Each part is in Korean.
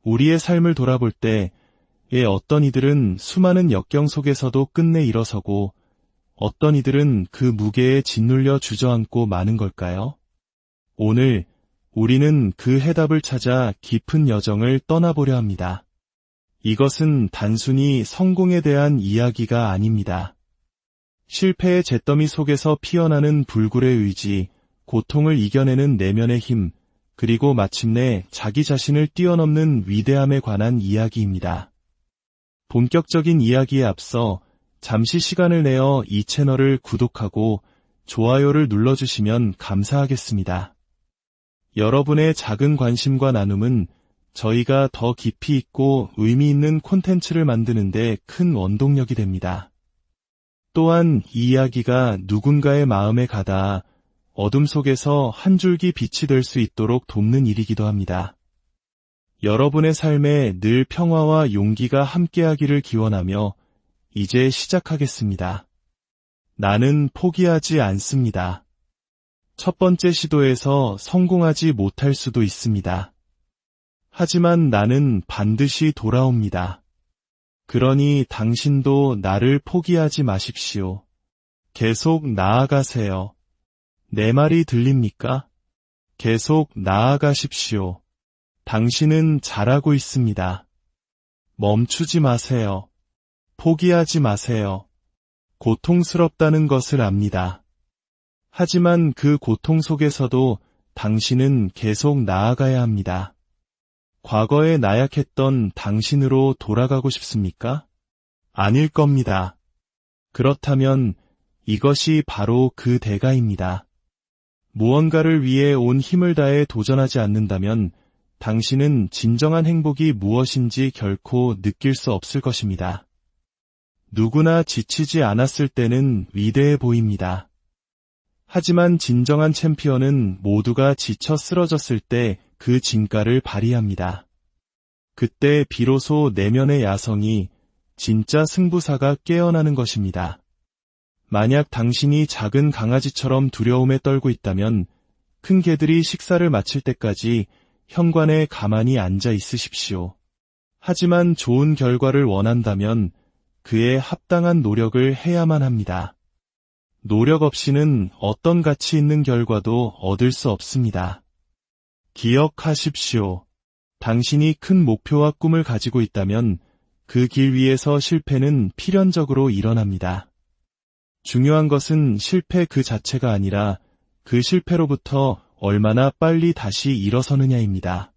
우리의 삶을 돌아볼 때, 어떤 이들은 수많은 역경 속에서도 끝내 일어서고, 어떤 이들은 그 무게에 짓눌려 주저앉고 마는 걸까요? 오늘 우리는 그 해답을 찾아 깊은 여정을 떠나보려 합니다. 이것은 단순히 성공에 대한 이야기가 아닙니다. 실패의 잿더미 속에서 피어나는 불굴의 의지, 고통을 이겨내는 내면의 힘, 그리고 마침내 자기 자신을 뛰어넘는 위대함에 관한 이야기입니다. 본격적인 이야기에 앞서 잠시 시간을 내어 이 채널을 구독하고 좋아요를 눌러주시면 감사하겠습니다. 여러분의 작은 관심과 나눔은 저희가 더 깊이 있고 의미 있는 콘텐츠를 만드는 데 큰 원동력이 됩니다. 또한 이 이야기가 누군가의 마음에 가닿아 어둠 속에서 한 줄기 빛이 될 수 있도록 돕는 일이기도 합니다. 여러분의 삶에 늘 평화와 용기가 함께하기를 기원하며 이제 시작하겠습니다. 나는 포기하지 않습니다. 첫 번째 시도에서 성공하지 못할 수도 있습니다. 하지만 나는 반드시 돌아옵니다. 그러니 당신도 나를 포기하지 마십시오. 계속 나아가세요. 내 말이 들립니까? 계속 나아가십시오. 당신은 잘하고 있습니다. 멈추지 마세요. 포기하지 마세요. 고통스럽다는 것을 압니다. 하지만 그 고통 속에서도 당신은 계속 나아가야 합니다. 과거에 나약했던 당신으로 돌아가고 싶습니까? 아닐 겁니다. 그렇다면 이것이 바로 그 대가입니다. 무언가를 위해 온 힘을 다해 도전하지 않는다면 당신은 진정한 행복이 무엇인지 결코 느낄 수 없을 것입니다. 누구나 지치지 않았을 때는 위대해 보입니다. 하지만 진정한 챔피언은 모두가 지쳐 쓰러졌을 때 그 진가를 발휘합니다. 그때 비로소 내면의 야성이 진짜 승부사가 깨어나는 것입니다. 만약 당신이 작은 강아지처럼 두려움에 떨고 있다면 큰 개들이 식사를 마칠 때까지 현관에 가만히 앉아 있으십시오. 하지만 좋은 결과를 원한다면 그에 합당한 노력을 해야만 합니다. 노력 없이는 어떤 가치 있는 결과도 얻을 수 없습니다. 기억하십시오. 당신이 큰 목표와 꿈을 가지고 있다면 그 길 위에서 실패는 필연적으로 일어납니다. 중요한 것은 실패 그 자체가 아니라 그 실패로부터 얼마나 빨리 다시 일어서느냐입니다.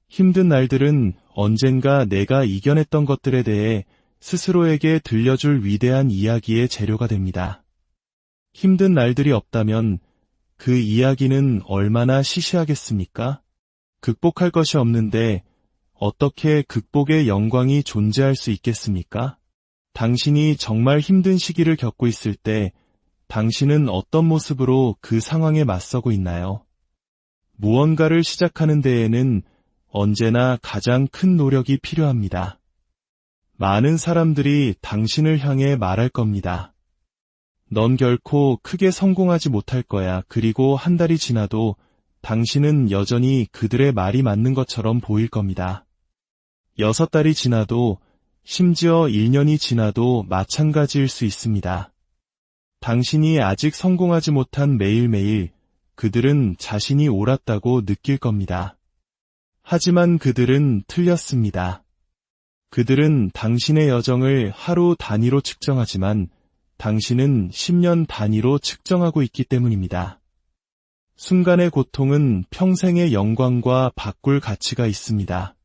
힘든 날들은 언젠가 내가 이겨냈던 것들에 대해 스스로에게 들려줄 위대한 이야기의 재료가 됩니다. 힘든 날들이 없다면 그 이야기는 얼마나 시시하겠습니까? 극복할 것이 없는데 어떻게 극복의 영광이 존재할 수 있겠습니까? 당신이 정말 힘든 시기를 겪고 있을 때 당신은 어떤 모습으로 그 상황에 맞서고 있나요? 무언가를 시작하는 데에는 언제나 가장 큰 노력이 필요합니다. 많은 사람들이 당신을 향해 말할 겁니다. 넌 결코 크게 성공하지 못할 거야. 그리고 한 달이 지나도 당신은 여전히 그들의 말이 맞는 것처럼 보일 겁니다. 6달이 지나도 심지어 1년이 지나도 마찬가지일 수 있습니다. 당신이 아직 성공하지 못한 매일매일 그들은 자신이 옳았다고 느낄 겁니다. 하지만 그들은 틀렸습니다. 그들은 당신의 여정을 하루 단위로 측정하지만 당신은 10년 단위로 측정하고 있기 때문입니다. 순간의 고통은 평생의 영광과 바꿀 가치가 있습니다.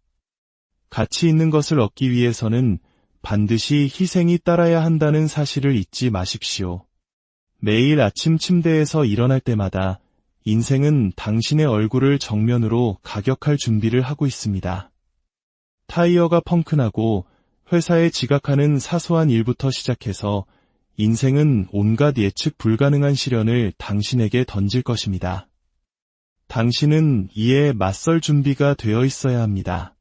가치 있는 것을 얻기 위해서는 반드시 희생이 따라야 한다는 사실을 잊지 마십시오. 매일 아침 침대에서 일어날 때마다 인생은 당신의 얼굴을 정면으로 가격할 준비를 하고 있습니다. 타이어가 펑크나고 회사에 지각하는 사소한 일부터 시작해서 인생은 온갖 예측 불가능한 시련을 당신에게 던질 것입니다. 당신은 이에 맞설 준비가 되어 있어야 합니다.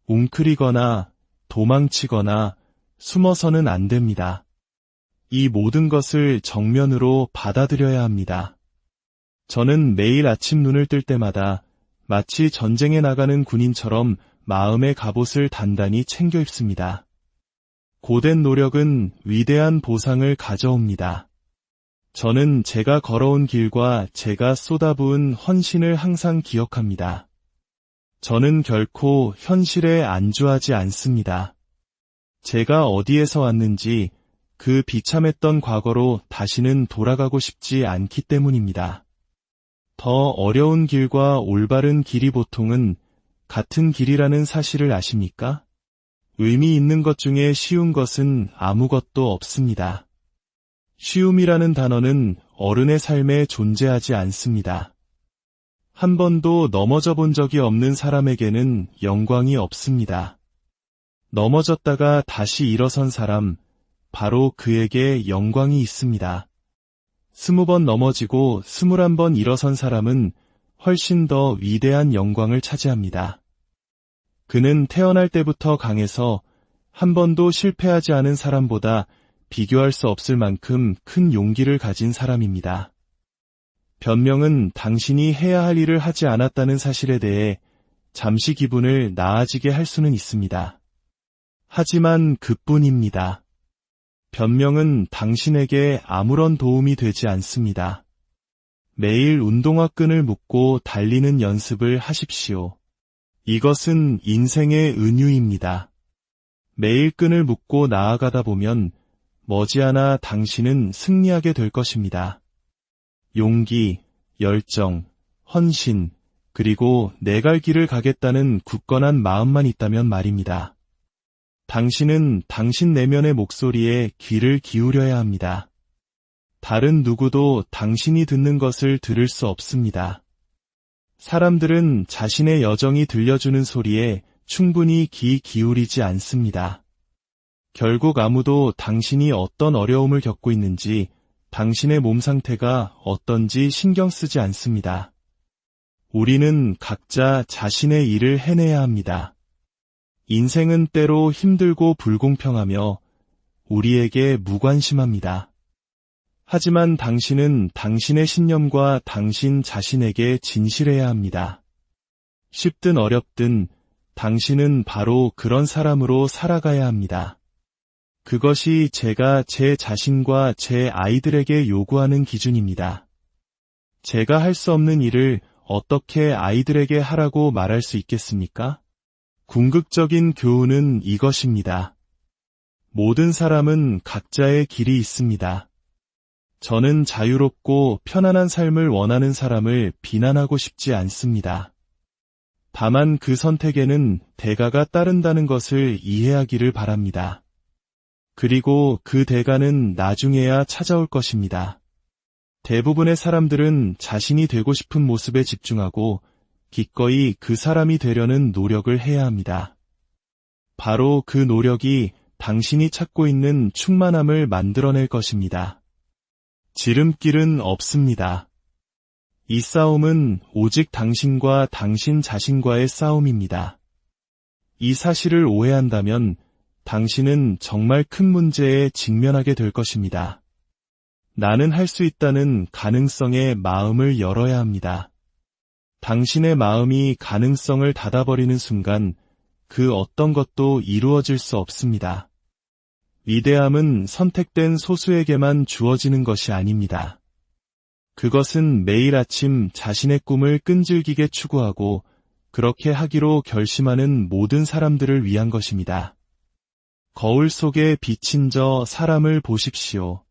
웅크리거나 도망치거나 숨어서는 안 됩니다. 이 모든 것을 정면으로 받아들여야 합니다. 저는 매일 아침 눈을 뜰 때마다 마치 전쟁에 나가는 군인처럼 마음의 갑옷을 단단히 챙겨 입습니다. 고된 노력은 위대한 보상을 가져옵니다. 저는 제가 걸어온 길과 제가 쏟아부은 헌신을 항상 기억합니다. 저는 결코 현실에 안주하지 않습니다. 제가 어디에서 왔는지 그 비참했던 과거로 다시는 돌아가고 싶지 않기 때문입니다. 더 어려운 길과 올바른 길이 보통은 같은 길이라는 사실을 아십니까? 의미 있는 것 중에 쉬운 것은 아무것도 없습니다. 쉬움이라는 단어는 어른의 삶에 존재하지 않습니다. 한 번도 넘어져 본 적이 없는 사람에게는 영광이 없습니다. 넘어졌다가 다시 일어선 사람, 바로 그에게 영광이 있습니다. 20번 넘어지고 21번 일어선 사람은 훨씬 더 위대한 영광을 차지합니다. 그는 태어날 때부터 강해서 한 번도 실패하지 않은 사람보다 비교할 수 없을 만큼 큰 용기를 가진 사람입니다. 변명은 당신이 해야 할 일을 하지 않았다는 사실에 대해 잠시 기분을 나아지게 할 수는 있습니다. 하지만 그뿐입니다. 변명은 당신에게 아무런 도움이 되지 않습니다. 매일 운동화 끈을 묶고 달리는 연습을 하십시오. 이것은 인생의 은유입니다. 매일 끈을 묶고 나아가다 보면 머지않아 당신은 승리하게 될 것입니다. 용기, 열정, 헌신, 그리고 내 갈 길을 가겠다는 굳건한 마음만 있다면 말입니다. 당신은 당신 내면의 목소리에 귀를 기울여야 합니다. 다른 누구도 당신이 듣는 것을 들을 수 없습니다. 사람들은 자신의 여정이 들려주는 소리에 충분히 귀 기울이지 않습니다. 결국 아무도 당신이 어떤 어려움을 겪고 있는지, 당신의 몸 상태가 어떤지 신경 쓰지 않습니다. 우리는 각자 자신의 일을 해내야 합니다. 인생은 때로 힘들고 불공평하며 우리에게 무관심합니다. 하지만 당신은 당신의 신념과 당신 자신에게 진실해야 합니다. 쉽든 어렵든 당신은 바로 그런 사람으로 살아가야 합니다. 그것이 제가 제 자신과 제 아이들에게 요구하는 기준입니다. 제가 할 수 없는 일을 어떻게 아이들에게 하라고 말할 수 있겠습니까? 궁극적인 교훈은 이것입니다. 모든 사람은 각자의 길이 있습니다. 저는 자유롭고 편안한 삶을 원하는 사람을 비난하고 싶지 않습니다. 다만 그 선택에는 대가가 따른다는 것을 이해하기를 바랍니다. 그리고 그 대가는 나중에야 찾아올 것입니다. 대부분의 사람들은 자신이 되고 싶은 모습에 집중하고 기꺼이 그 사람이 되려는 노력을 해야 합니다. 바로 그 노력이 당신이 찾고 있는 충만함을 만들어낼 것입니다. 지름길은 없습니다. 이 싸움은 오직 당신과 당신 자신과의 싸움입니다. 이 사실을 오해한다면 당신은 정말 큰 문제에 직면하게 될 것입니다. 나는 할 수 있다는 가능성에 마음을 열어야 합니다. 당신의 마음이 가능성을 닫아버리는 순간 그 어떤 것도 이루어질 수 없습니다. 위대함은 선택된 소수에게만 주어지는 것이 아닙니다. 그것은 매일 아침 자신의 꿈을 끈질기게 추구하고 그렇게 하기로 결심하는 모든 사람들을 위한 것입니다. 거울 속에 비친 저 사람을 보십시오.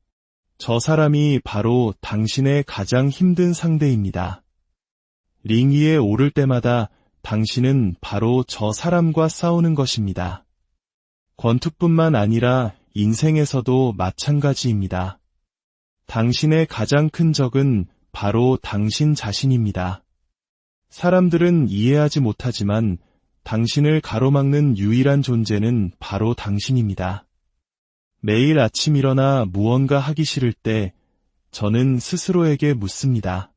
저 사람이 바로 당신의 가장 힘든 상대입니다. 링 위에 오를 때마다 당신은 바로 저 사람과 싸우는 것입니다. 권투뿐만 아니라 인생에서도 마찬가지입니다. 당신의 가장 큰 적은 바로 당신 자신입니다. 사람들은 이해하지 못하지만 당신을 가로막는 유일한 존재는 바로 당신입니다. 매일 아침 일어나 무언가 하기 싫을 때 저는 스스로에게 묻습니다.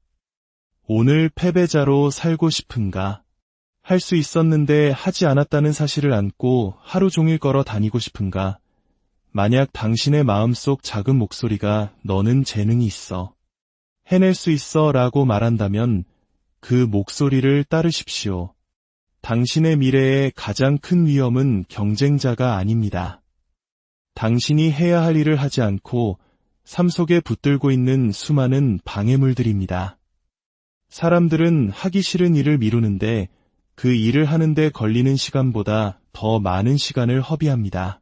오늘 패배자로 살고 싶은가? 할 수 있었는데 하지 않았다는 사실을 안고 하루 종일 걸어 다니고 싶은가? 만약 당신의 마음속 작은 목소리가 너는 재능이 있어, 해낼 수 있어 라고 말한다면 그 목소리를 따르십시오. 당신의 미래의 가장 큰 위험은 경쟁자가 아닙니다. 당신이 해야 할 일을 하지 않고 삶 속에 붙들고 있는 수많은 방해물들입니다. 사람들은 하기 싫은 일을 미루는데 그 일을 하는데 걸리는 시간보다 더 많은 시간을 허비합니다.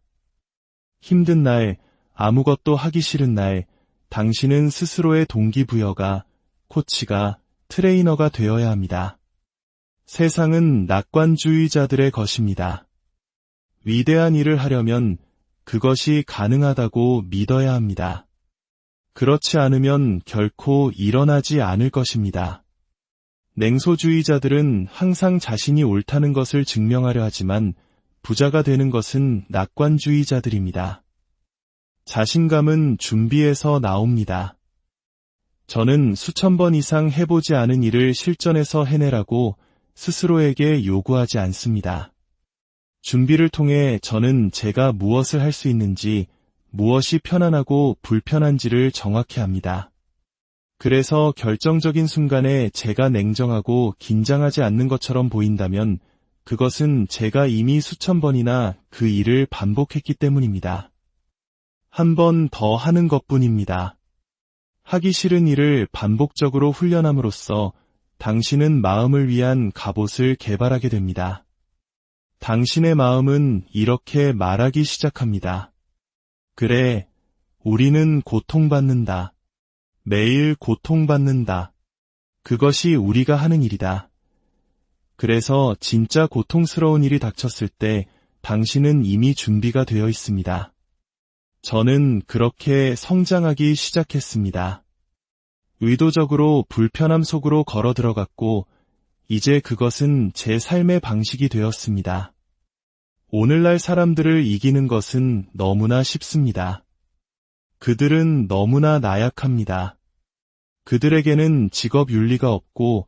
힘든 날, 아무것도 하기 싫은 날, 당신은 스스로의 동기부여가, 코치가, 트레이너가 되어야 합니다. 세상은 낙관주의자들의 것입니다. 위대한 일을 하려면 그것이 가능하다고 믿어야 합니다. 그렇지 않으면 결코 일어나지 않을 것입니다. 냉소주의자들은 항상 자신이 옳다는 것을 증명하려 하지만 부자가 되는 것은 낙관주의자들입니다. 자신감은 준비에서 나옵니다. 저는 수천 번 이상 해보지 않은 일을 실전에서 해내라고 스스로에게 요구하지 않습니다. 준비를 통해 저는 제가 무엇을 할 수 있는지, 무엇이 편안하고 불편한지를 정확히 합니다. 그래서 결정적인 순간에 제가 냉정하고 긴장하지 않는 것처럼 보인다면 그것은 제가 이미 수천 번이나 그 일을 반복했기 때문입니다. 한 번 더 하는 것뿐입니다. 하기 싫은 일을 반복적으로 훈련함으로써 당신은 마음을 위한 갑옷을 개발하게 됩니다. 당신의 마음은 이렇게 말하기 시작합니다. 그래, 우리는 고통받는다. 매일 고통받는다. 그것이 우리가 하는 일이다. 그래서 진짜 고통스러운 일이 닥쳤을 때 당신은 이미 준비가 되어 있습니다. 저는 그렇게 성장하기 시작했습니다. 의도적으로 불편함 속으로 걸어 들어갔고, 이제 그것은 제 삶의 방식이 되었습니다. 오늘날 사람들을 이기는 것은 너무나 쉽습니다. 그들은 너무나 나약합니다. 그들에게는 직업 윤리가 없고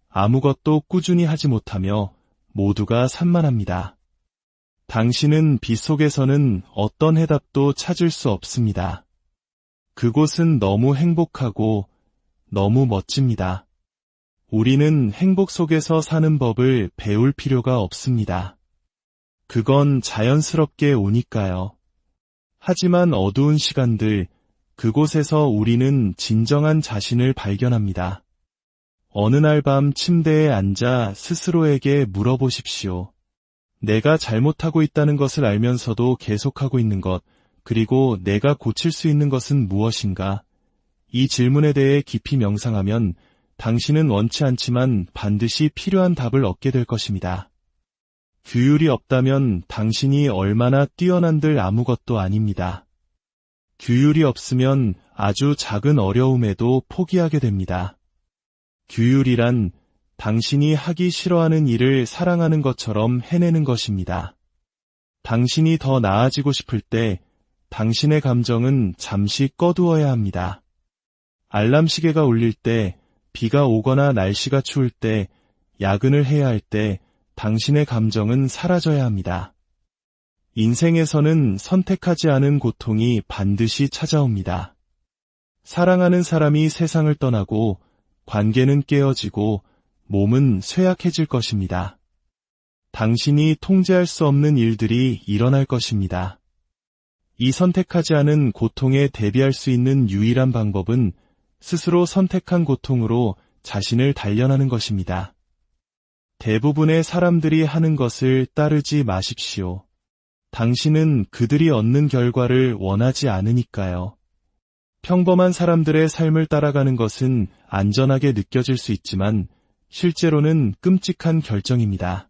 아무것도 꾸준히 하지 못하며 모두가 산만합니다. 당신은 빛 속에서는 어떤 해답도 찾을 수 없습니다. 그곳은 너무 행복하고 너무 멋집니다. 우리는 행복 속에서 사는 법을 배울 필요가 없습니다. 그건 자연스럽게 오니까요. 하지만 어두운 시간들, 그곳에서 우리는 진정한 자신을 발견합니다. 어느 날 밤 침대에 앉아 스스로에게 물어보십시오. 내가 잘못하고 있다는 것을 알면서도 계속하고 있는 것, 그리고 내가 고칠 수 있는 것은 무엇인가? 이 질문에 대해 깊이 명상하면 당신은 원치 않지만 반드시 필요한 답을 얻게 될 것입니다. 규율이 없다면 당신이 얼마나 뛰어난들 아무것도 아닙니다. 규율이 없으면 아주 작은 어려움에도 포기하게 됩니다. 규율이란 당신이 하기 싫어하는 일을 사랑하는 것처럼 해내는 것입니다. 당신이 더 나아지고 싶을 때 당신의 감정은 잠시 꺼두어야 합니다. 알람 시계가 울릴 때, 비가 오거나 날씨가 추울 때, 야근을 해야 할 때 당신의 감정은 사라져야 합니다. 인생에서는 선택하지 않은 고통이 반드시 찾아옵니다. 사랑하는 사람이 세상을 떠나고 관계는 깨어지고 몸은 쇠약해질 것입니다. 당신이 통제할 수 없는 일들이 일어날 것입니다. 이 선택하지 않은 고통에 대비할 수 있는 유일한 방법은 스스로 선택한 고통으로 자신을 단련하는 것입니다. 대부분의 사람들이 하는 것을 따르지 마십시오. 당신은 그들이 얻는 결과를 원하지 않으니까요. 평범한 사람들의 삶을 따라가는 것은 안전하게 느껴질 수 있지만 실제로는 끔찍한 결정입니다.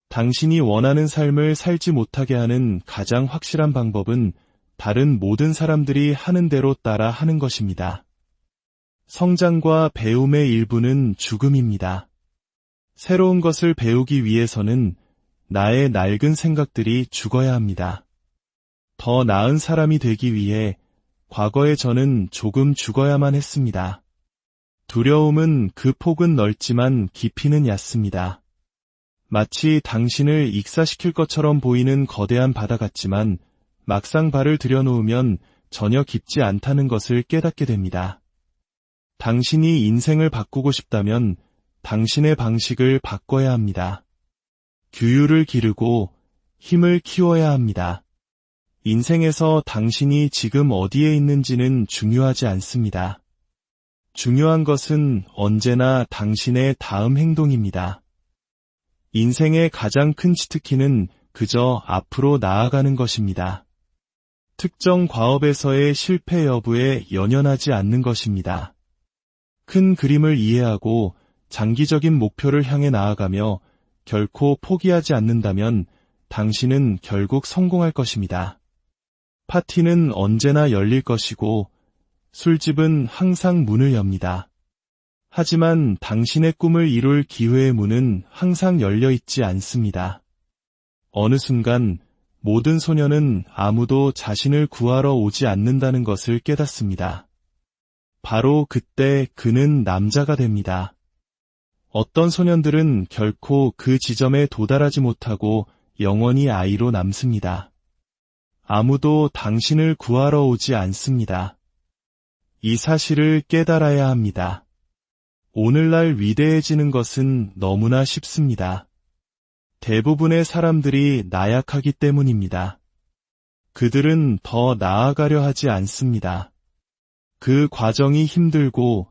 당신이 원하는 삶을 살지 못하게 하는 가장 확실한 방법은 다른 모든 사람들이 하는 대로 따라 하는 것입니다. 성장과 배움의 일부는 죽음입니다. 새로운 것을 배우기 위해서는 나의 낡은 생각들이 죽어야 합니다. 더 나은 사람이 되기 위해 과거의 저는 조금 죽어야만 했습니다. 두려움은 그 폭은 넓지만 깊이는 얕습니다. 마치 당신을 익사시킬 것처럼 보이는 거대한 바다 같지만 막상 발을 들여놓으면 전혀 깊지 않다는 것을 깨닫게 됩니다. 당신이 인생을 바꾸고 싶다면 당신의 방식을 바꿔야 합니다. 규율을 기르고 힘을 키워야 합니다. 인생에서 당신이 지금 어디에 있는지는 중요하지 않습니다. 중요한 것은 언제나 당신의 다음 행동입니다. 인생의 가장 큰 치트키는 그저 앞으로 나아가는 것입니다. 특정 과업에서의 실패 여부에 연연하지 않는 것입니다. 큰 그림을 이해하고 장기적인 목표를 향해 나아가며 결코 포기하지 않는다면 당신은 결국 성공할 것입니다. 파티는 언제나 열릴 것이고 술집은 항상 문을 엽니다. 하지만 당신의 꿈을 이룰 기회의 문은 항상 열려 있지 않습니다. 어느 순간 모든 소녀는 아무도 자신을 구하러 오지 않는다는 것을 깨닫습니다. 바로 그때 그는 남자가 됩니다. 어떤 소년들은 결코 그 지점에 도달하지 못하고 영원히 아이로 남습니다. 아무도 당신을 구하러 오지 않습니다. 이 사실을 깨달아야 합니다. 오늘날 위대해지는 것은 너무나 쉽습니다. 대부분의 사람들이 나약하기 때문입니다. 그들은 더 나아가려 하지 않습니다. 그 과정이 힘들고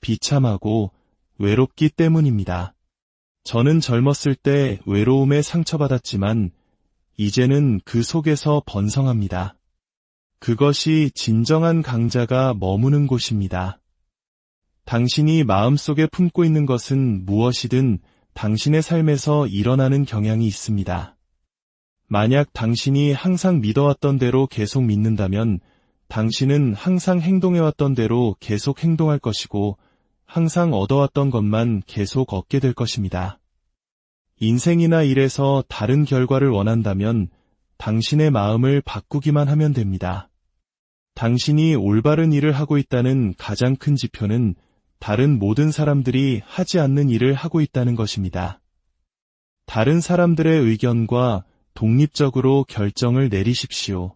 비참하고 외롭기 때문입니다. 저는 젊었을 때 외로움에 상처받았지만 이제는 그 속에서 번성합니다. 그것이 진정한 강자가 머무는 곳입니다. 당신이 마음속에 품고 있는 것은 무엇이든 당신의 삶에서 일어나는 경향이 있습니다. 만약 당신이 항상 믿어왔던 대로 계속 믿는다면 당신은 항상 행동해왔던 대로 계속 행동할 것이고 항상 얻어왔던 것만 계속 얻게 될 것입니다. 인생이나 일에서 다른 결과를 원한다면 당신의 마음을 바꾸기만 하면 됩니다. 당신이 올바른 일을 하고 있다는 가장 큰 지표는 다른 모든 사람들이 하지 않는 일을 하고 있다는 것입니다. 다른 사람들의 의견과 독립적으로 결정을 내리십시오.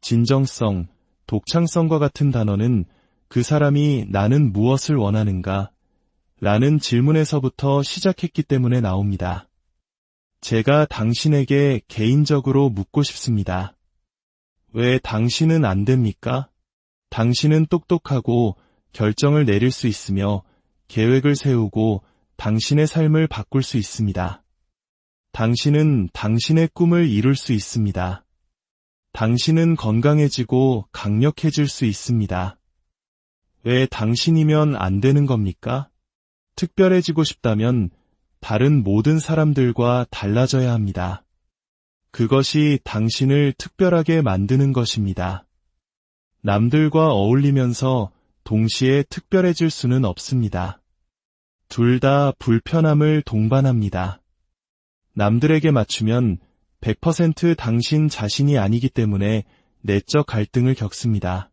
진정성, 독창성과 같은 단어는 그 사람이 나는 무엇을 원하는가? 라는 질문에서부터 시작했기 때문에 나옵니다. 제가 당신에게 개인적으로 묻고 싶습니다. 왜 당신은 안 됩니까? 당신은 똑똑하고 결정을 내릴 수 있으며 계획을 세우고 당신의 삶을 바꿀 수 있습니다. 당신은 당신의 꿈을 이룰 수 있습니다. 당신은 건강해지고 강력해질 수 있습니다. 왜 당신이면 안 되는 겁니까? 특별해지고 싶다면 다른 모든 사람들과 달라져야 합니다. 그것이 당신을 특별하게 만드는 것입니다. 남들과 어울리면서 동시에 특별해질 수는 없습니다. 둘 다 불편함을 동반합니다. 남들에게 맞추면 100% 당신 자신이 아니기 때문에 내적 갈등을 겪습니다.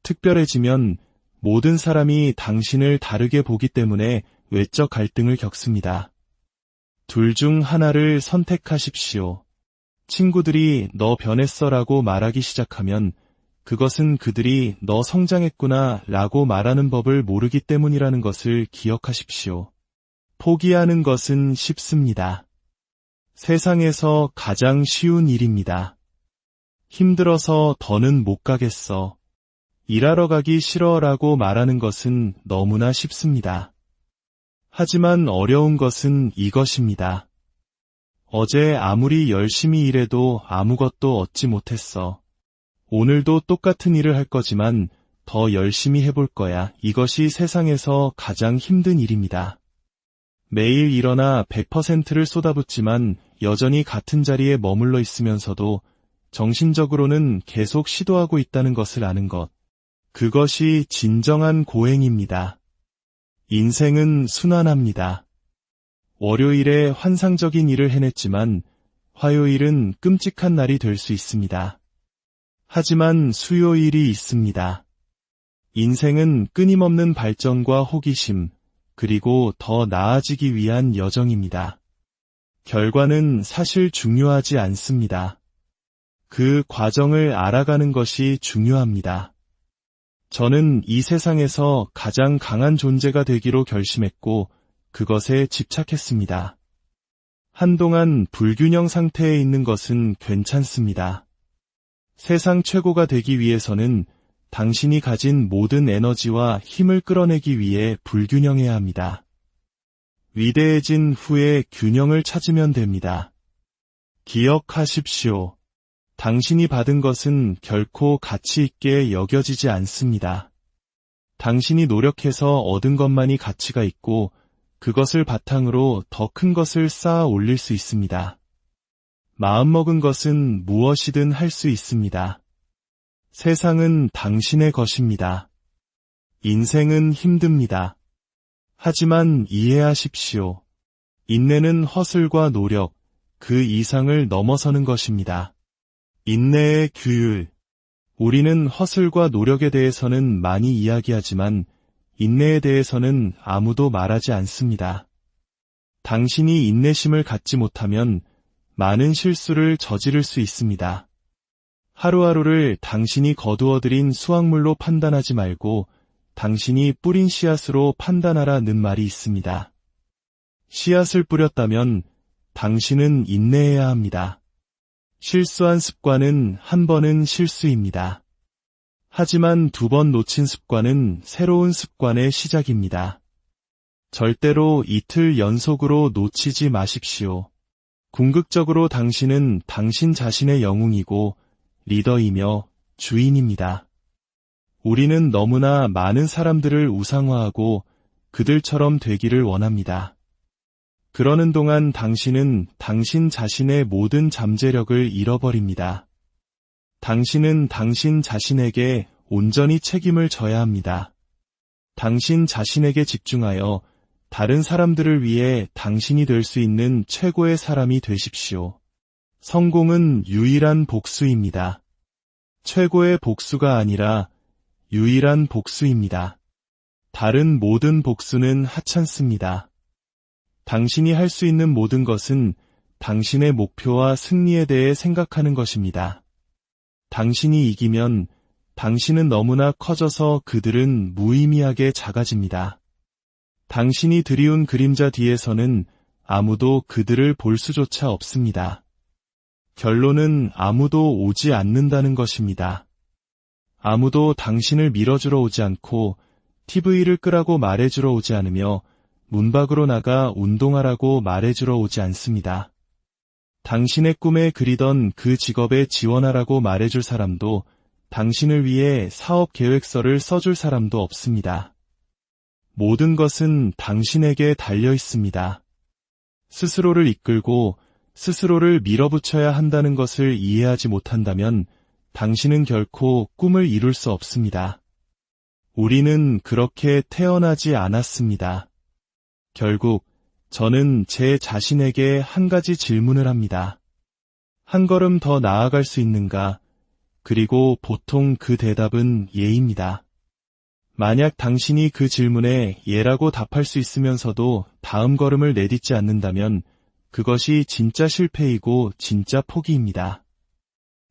특별해지면 모든 사람이 당신을 다르게 보기 때문에 외적 갈등을 겪습니다. 둘 중 하나를 선택하십시오. 친구들이 너 변했어라고 말하기 시작하면 그것은 그들이 너 성장했구나 라고 말하는 법을 모르기 때문이라는 것을 기억하십시오. 포기하는 것은 쉽습니다. 세상에서 가장 쉬운 일입니다. 힘들어서 더는 못 가겠어. 일하러 가기 싫어라고 말하는 것은 너무나 쉽습니다. 하지만 어려운 것은 이것입니다. 어제 아무리 열심히 일해도 아무것도 얻지 못했어. 오늘도 똑같은 일을 할 거지만 더 열심히 해볼 거야. 이것이 세상에서 가장 힘든 일입니다. 매일 일어나 100%를 쏟아붓지만 여전히 같은 자리에 머물러 있으면서도 정신적으로는 계속 시도하고 있다는 것을 아는 것. 그것이 진정한 고행입니다. 인생은 순환합니다. 월요일에 환상적인 일을 해냈지만 화요일은 끔찍한 날이 될 수 있습니다. 하지만 수요일이 있습니다. 인생은 끊임없는 발전과 호기심, 그리고 더 나아지기 위한 여정입니다. 결과는 사실 중요하지 않습니다. 그 과정을 알아가는 것이 중요합니다. 저는 이 세상에서 가장 강한 존재가 되기로 결심했고 그것에 집착했습니다. 한동안 불균형 상태에 있는 것은 괜찮습니다. 세상 최고가 되기 위해서는 당신이 가진 모든 에너지와 힘을 끌어내기 위해 불균형해야 합니다. 위대해진 후에 균형을 찾으면 됩니다. 기억하십시오. 당신이 받은 것은 결코 가치 있게 여겨지지 않습니다. 당신이 노력해서 얻은 것만이 가치가 있고 그것을 바탕으로 더 큰 것을 쌓아 올릴 수 있습니다. 마음먹은 것은 무엇이든 할 수 있습니다. 세상은 당신의 것입니다. 인생은 힘듭니다. 하지만 이해하십시오. 인내는 허술과 노력, 그 이상을 넘어서는 것입니다. 인내의 규율. 우리는 허술과 노력에 대해서는 많이 이야기하지만 인내에 대해서는 아무도 말하지 않습니다. 당신이 인내심을 갖지 못하면 많은 실수를 저지를 수 있습니다. 하루하루를 당신이 거두어들인 수확물로 판단하지 말고 당신이 뿌린 씨앗으로 판단하라는 말이 있습니다. 씨앗을 뿌렸다면 당신은 인내해야 합니다. 실수한 습관은 한 번은 실수입니다. 하지만 2번 놓친 습관은 새로운 습관의 시작입니다. 절대로 이틀 연속으로 놓치지 마십시오. 궁극적으로 당신은 당신 자신의 영웅이고 리더이며 주인입니다. 우리는 너무나 많은 사람들을 우상화하고 그들처럼 되기를 원합니다. 그러는 동안 당신은 당신 자신의 모든 잠재력을 잃어버립니다. 당신은 당신 자신에게 온전히 책임을 져야 합니다. 당신 자신에게 집중하여 다른 사람들을 위해 당신이 될 수 있는 최고의 사람이 되십시오. 성공은 유일한 복수입니다. 최고의 복수가 아니라 유일한 복수입니다. 다른 모든 복수는 하찮습니다. 당신이 할 수 있는 모든 것은 당신의 목표와 승리에 대해 생각하는 것입니다. 당신이 이기면 당신은 너무나 커져서 그들은 무의미하게 작아집니다. 당신이 드리운 그림자 뒤에서는 아무도 그들을 볼 수조차 없습니다. 결론은 아무도 오지 않는다는 것입니다. 아무도 당신을 밀어주러 오지 않고 TV를 끄라고 말해주러 오지 않으며 문 밖으로 나가 운동하라고 말해주러 오지 않습니다. 당신의 꿈에 그리던 그 직업에 지원하라고 말해줄 사람도 당신을 위해 사업 계획서를 써줄 사람도 없습니다. 모든 것은 당신에게 달려 있습니다. 스스로를 이끌고 스스로를 밀어붙여야 한다는 것을 이해하지 못한다면 당신은 결코 꿈을 이룰 수 없습니다. 우리는 그렇게 태어나지 않았습니다. 결국 저는 제 자신에게 한 가지 질문을 합니다. 한 걸음 더 나아갈 수 있는가? 그리고 보통 그 대답은 예입니다. 만약 당신이 그 질문에 예라고 답할 수 있으면서도 다음 걸음을 내딛지 않는다면 그것이 진짜 실패이고 진짜 포기입니다.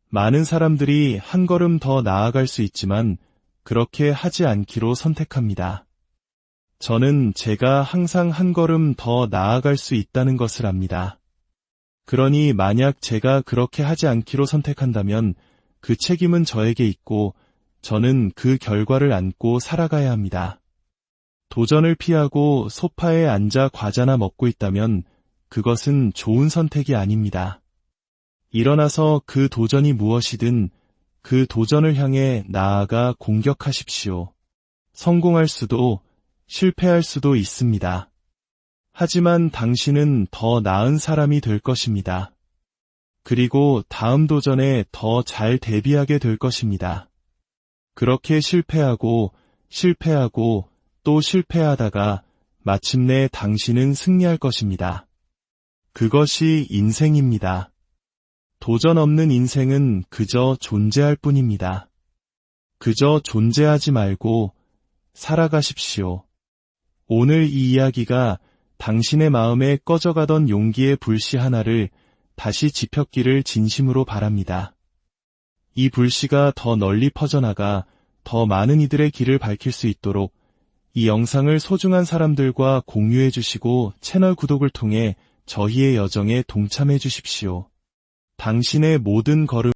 많은 사람들이 한 걸음 더 나아갈 수 있지만 그렇게 하지 않기로 선택합니다. 저는 제가 항상 한 걸음 더 나아갈 수 있다는 것을 압니다. 그러니 만약 제가 그렇게 하지 않기로 선택한다면 그 책임은 저에게 있고 저는 그 결과를 안고 살아가야 합니다. 도전을 피하고 소파에 앉아 과자나 먹고 있다면 그것은 좋은 선택이 아닙니다. 일어나서 그 도전이 무엇이든 그 도전을 향해 나아가 공격하십시오. 성공할 수도 실패할 수도 있습니다. 하지만 당신은 더 나은 사람이 될 것입니다. 그리고 다음 도전에 더 잘 대비하게 될 것입니다. 그렇게 실패하고 또 실패하다가 마침내 당신은 승리할 것입니다. 그것이 인생입니다. 도전 없는 인생은 그저 존재할 뿐입니다. 그저 존재하지 말고 살아가십시오. 오늘 이 이야기가 당신의 마음에 꺼져가던 용기의 불씨 하나를 다시 지폈기를 진심으로 바랍니다. 이 불씨가 더 널리 퍼져나가 더 많은 이들의 길을 밝힐 수 있도록 이 영상을 소중한 사람들과 공유해 주시고 채널 구독을 통해 저희의 여정에 동참해 주십시오. 당신의 모든 걸음